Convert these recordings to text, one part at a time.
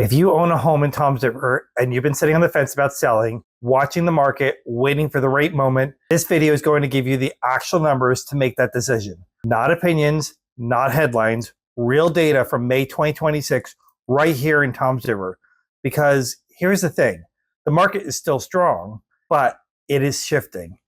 If you own a home in Tom's River and you've been sitting on the fence about selling, watching the market, waiting for the right moment, this video is going to give you the actual numbers to make that decision. Not opinions, not headlines, real data from May 2026 right here in Tom's River. Because here's the thing, the market is still strong, but it is shifting.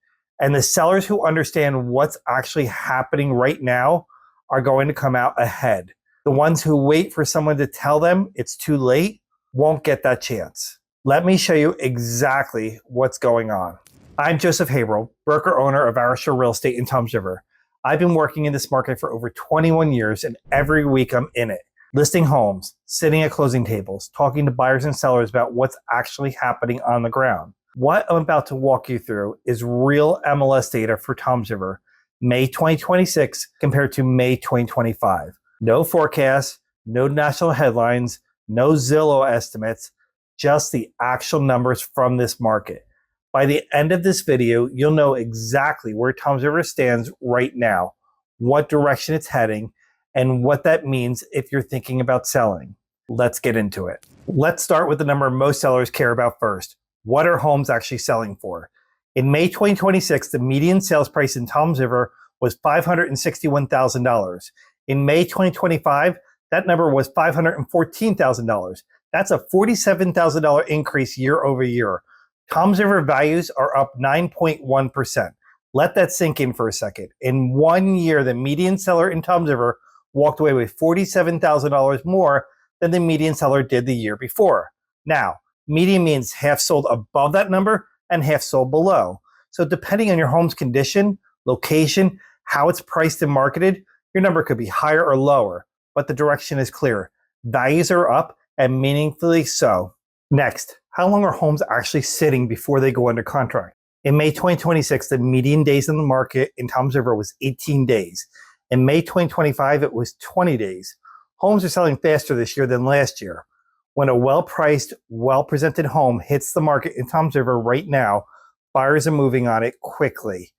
And the sellers who understand what's actually happening right now are going to come out ahead. The ones who wait for someone to tell them it's too late won't get that chance. Let me show you exactly what's going on. I'm Joseph Haverl, broker owner of Arishore Real Estate in Tom's River. I've been working in this market for over 21 years, and every week I'm in it, listing homes, sitting at closing tables, talking to buyers and sellers about what's actually happening on the ground. What I'm about to walk you through is real MLS data for Tom's River, May 2026 compared to May 2025. No forecasts, no national headlines, no Zillow estimates, just the actual numbers from this market. By the end of this video, you'll know exactly where Tom's River stands right now, what direction it's heading, and what that means if you're thinking about selling. Let's get into it. Let's start with the number most sellers care about first. What are homes actually selling for? In May 2026, the median sales price in Tom's River was $561,000. In May 2025, that number was $514,000. That's a $47,000 increase year over year. Tom's River values are up 9.1%. Let that sink in for a second. In 1 year, the median seller in Tom's River walked away with $47,000 more than the median seller did the year before. Now, median means half sold above that number and half sold below. So depending on your home's condition, location, how it's priced and marketed, your number could be higher or lower, but the direction is clear. Values are up and meaningfully so. Next, how long are homes actually sitting before they go under contract? In May 2026, the median days in the market in Tom's River was 18 days. In May 2025, it was 20 days. Homes are selling faster this year than last year. When a well-priced, well-presented home hits the market in Tom's River right now, buyers are moving on it quickly.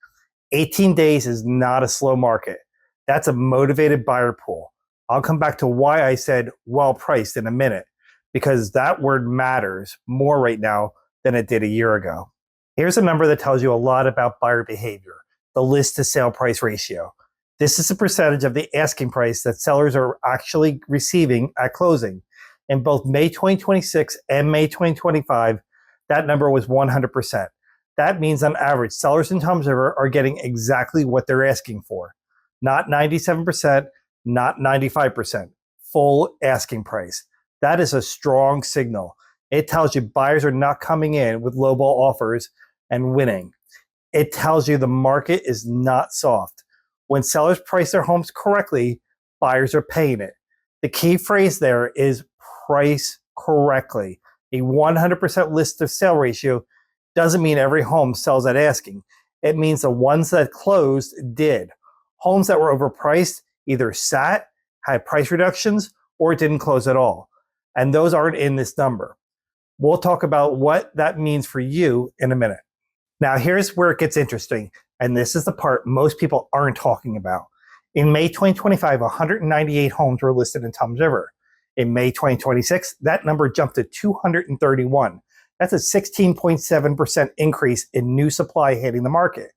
18 days is not a slow market. That's a motivated buyer pool. I'll come back to why I said well-priced in a minute, because that word matters more right now than it did a year ago. Here's a number that tells you a lot about buyer behavior, the list to sale price ratio. This is a percentage of the asking price that sellers are actually receiving at closing. In both May 2026 and May 2025, that number was 100%. That means on average, sellers in Tom's River are getting exactly what they're asking for. Not 97%, not 95%, full asking price. That is a strong signal. It tells you buyers are not coming in with lowball offers and winning. It tells you the market is not soft. When sellers price their homes correctly, buyers are paying it. The key phrase there is price correctly. A 100% list to sale ratio doesn't mean every home sells at asking. It means the ones that closed did. Homes that were overpriced either sat, had price reductions, or didn't close at all. And those aren't in this number. We'll talk about what that means for you in a minute. Now, here's where it gets interesting, and this is the part most people aren't talking about. In May 2025, 198 homes were listed in Tom's River. In May 2026, that number jumped to 231. That's a 16.7% increase in new supply hitting the market.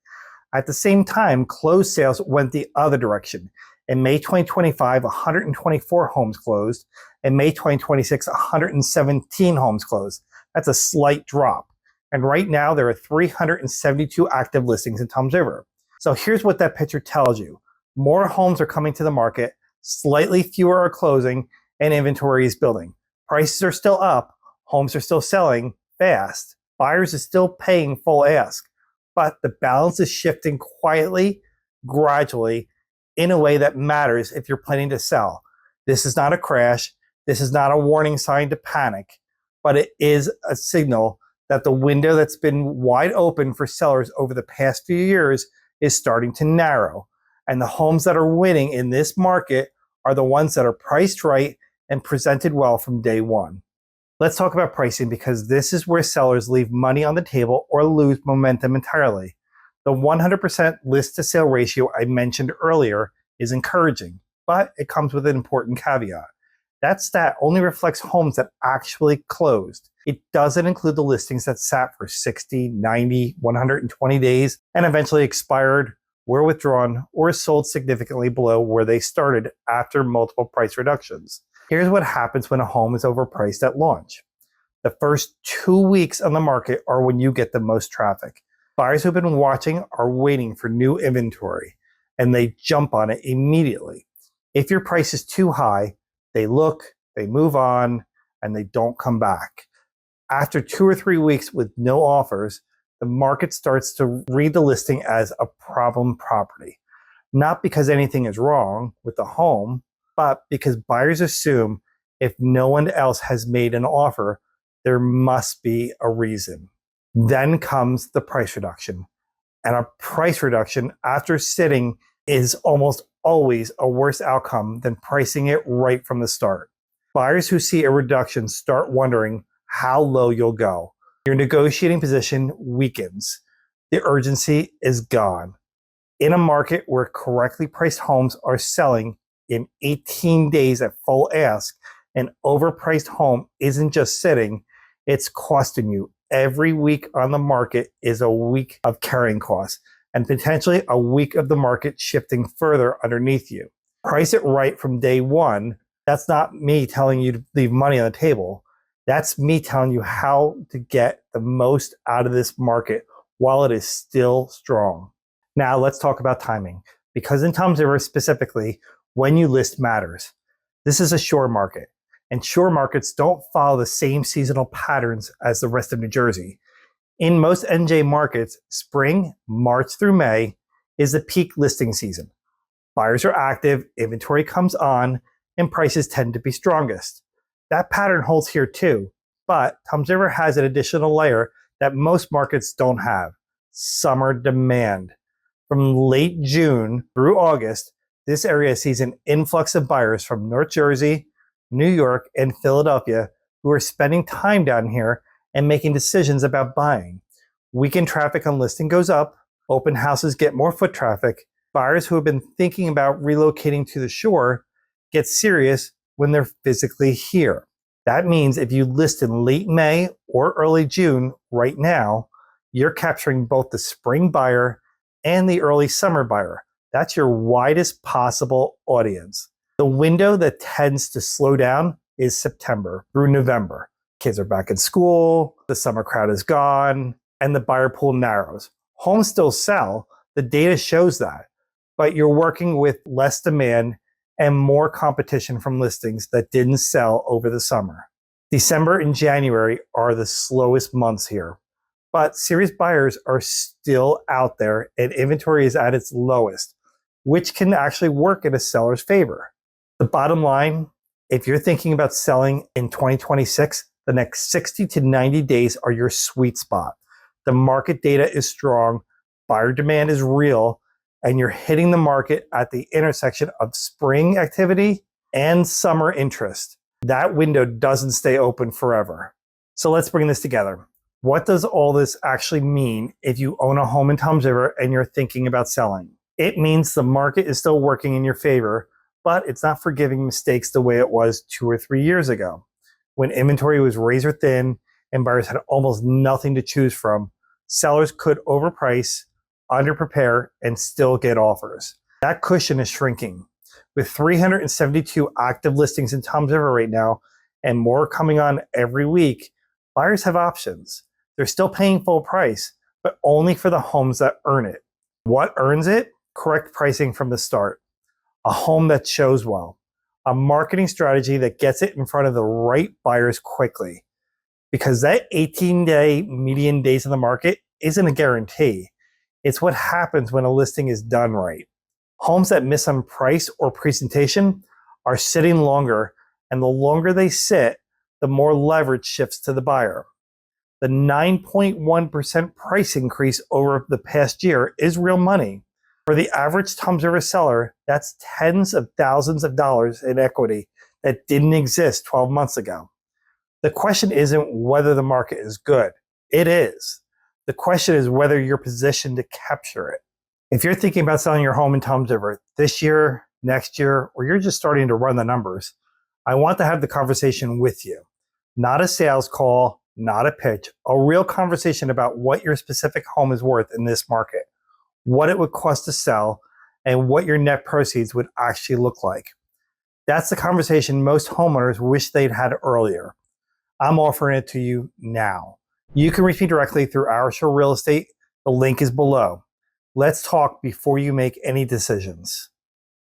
At the same time, closed sales went the other direction. In May 2025, 124 homes closed. In May 2026, 117 homes closed. That's a slight drop. And right now, there are 372 active listings in Tom's River. So here's what that picture tells you. More homes are coming to the market, slightly fewer are closing, and inventory is building. Prices are still up, homes are still selling fast, buyers are still paying full ask. But the balance is shifting quietly, gradually, in a way that matters if you're planning to sell. This is not a crash. This is not a warning sign to panic, but it is a signal that the window that's been wide open for sellers over the past few years is starting to narrow. And the homes that are winning in this market are the ones that are priced right and presented well from day one. Let's talk about pricing, because this is where sellers leave money on the table or lose momentum entirely. The 100% list to sale ratio I mentioned earlier is encouraging, but it comes with an important caveat. That stat only reflects homes that actually closed. It doesn't include the listings that sat for 60, 90, 120 days and eventually expired, were withdrawn, or sold significantly below where they started after multiple price reductions. Here's what happens when a home is overpriced at launch. The first 2 weeks on the market are when you get the most traffic. Buyers who've been watching are waiting for new inventory, and they jump on it immediately. If your price is too high, they look, they move on, and they don't come back. After 2 or 3 weeks with no offers, the market starts to read the listing as a problem property. Not because anything is wrong with the home, but because buyers assume if no one else has made an offer, there must be a reason. Then comes the price reduction. And a price reduction after sitting is almost always a worse outcome than pricing it right from the start. Buyers who see a reduction start wondering how low you'll go. Your negotiating position weakens. The urgency is gone. In a market where correctly priced homes are selling in 18 days at full ask, an overpriced home isn't just sitting, it's costing you. Every week on the market is a week of carrying costs and potentially a week of the market shifting further underneath you. Price it right from day one. That's not me telling you to leave money on the table. That's me telling you how to get the most out of this market while it is still strong. Now let's talk about timing, because in Toms River specifically, when you list matters. This is a shore market, and shore markets don't follow the same seasonal patterns as the rest of New Jersey. In most NJ markets, spring, March through May, is the peak listing season. Buyers are active, inventory comes on, and prices tend to be strongest. That pattern holds here too, but Toms River has an additional layer that most markets don't have: summer demand. From late June through August, this area sees an influx of buyers from North Jersey, New York, and Philadelphia who are spending time down here and making decisions about buying. Weekend traffic on listing goes up, open houses get more foot traffic, buyers who have been thinking about relocating to the shore get serious when they're physically here. That means if you list in late May or early June right now, you're capturing both the spring buyer and the early summer buyer. That's your widest possible audience. The window that tends to slow down is September through November. Kids are back in school, the summer crowd is gone, and the buyer pool narrows. Homes still sell, the data shows that, but you're working with less demand and more competition from listings that didn't sell over the summer. December and January are the slowest months here, but serious buyers are still out there and inventory is at its lowest, which can actually work in a seller's favor. The bottom line, if you're thinking about selling in 2026, the next 60 to 90 days are your sweet spot. The market data is strong, buyer demand is real, and you're hitting the market at the intersection of spring activity and summer interest. That window doesn't stay open forever. So let's bring this together. What does all this actually mean if you own a home in Toms River and you're thinking about selling? It means the market is still working in your favor, but it's not forgiving mistakes the way it was 2 or 3 years ago, when inventory was razor thin and buyers had almost nothing to choose from. Sellers could overprice, underprepare, and still get offers. That cushion is shrinking. With 372 active listings in Toms River right now, and more coming on every week, buyers have options. They're still paying full price, but only for the homes that earn it. What earns it? Correct pricing from the start. A home that shows well. A marketing strategy that gets it in front of the right buyers quickly. Because that 18-day median days in the market isn't a guarantee. It's what happens when a listing is done right. Homes that miss on price or presentation are sitting longer, and the longer they sit, the more leverage shifts to the buyer. The 9.1% price increase over the past year is real money. For the average Toms River seller, that's tens of thousands of dollars in equity that didn't exist 12 months ago. The question isn't whether the market is good. It is. The question is whether you're positioned to capture it. If you're thinking about selling your home in Toms River this year, next year, or you're just starting to run the numbers, I want to have the conversation with you, not a sales call, not a pitch, a real conversation about what your specific home is worth in this market, what it would cost to sell, and what your net proceeds would actually look like. That's the conversation most homeowners wish they'd had earlier. I'm offering it to you now. You can reach me directly through Our Show Real Estate. The link is below. Let's talk before you make any decisions.